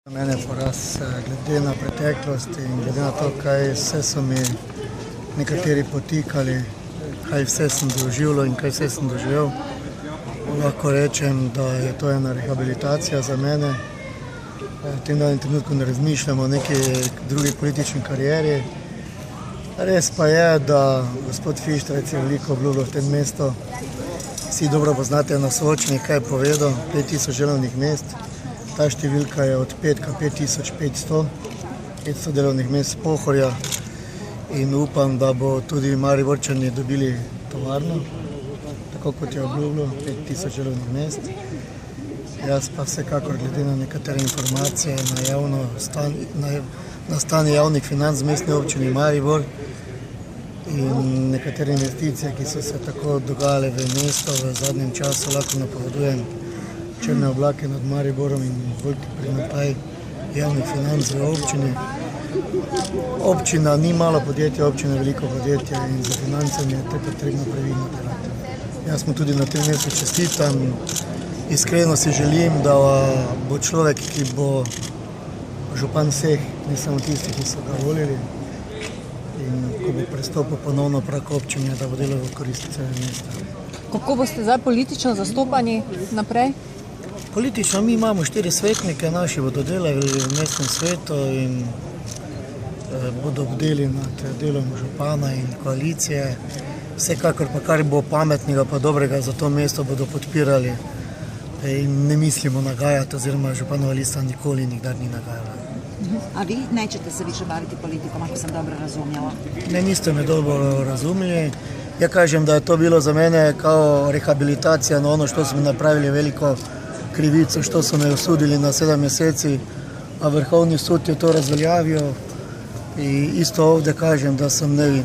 Za mene je poraz glede na preteklost in glede na to, kaj vse so mi nekateri potikali, kaj vse sem doživljal in kaj vse sem doživel. Lahko rečem, da je to ena rehabilitacija za mene. V tem danem trenutku ne razmišljam o neki drugi politični karieri. Res pa je, da gospod Fištrec je veliko obljubljal v tem mestu. Vsi dobro poznate na Sočni, kaj je povedal, 5000 delovnih mest. Ta številka je od petka 5500 delovnih mest Pohorja in upam, da bo tudi Mariborčani dobili tovarno, tako kot je obljubljal, 5000 delovnih mest. Jaz pa vsekakor glede na nekatere informacije na stanje javnih financ v mestni občini Maribor in nekatere investicije, ki so se tako dogajale v mesto v zadnjem času, lahko napovedujem črne oblake nad Mariborom in veliki primanjkljaj javnih financ v občini. Občina ni malo podjetje, občina je veliko podjetje in za financami je potrebno previdno delati. Jaz mu tudi na tem mestu čestitam. Iskreno si želim, da bo človek, ki bo župan vseh, ne samo tisti, ki so ga volili, in ko bo prestopil ponovno prek občine, da bo delal v korist celega mesta. Kako boste zdaj politično zastopani naprej? Politično mi imamo 4 svetnike, naši bodo delali v mestnem svetu in bodo bdeli nad delom župana in koalicije. Vsekakor pa kar bo pametnega pa dobrega za to mesto bodo podpirali in ne mislimo nagajati, oziroma županova lista nikoli nikdar ni nagajala. A vi nećete se više baviti politikom, ako sam dobro razumjela? Ne, niste me dobro razumeli. Ja kažem, da je to bilo za mene kao rehabilitacija na ono što smo napravili veliko krivico, što su me osudili na 7 mjeseci, a Vrhovni sud je to razveljavio i isto ovdje kažem da sam nevin.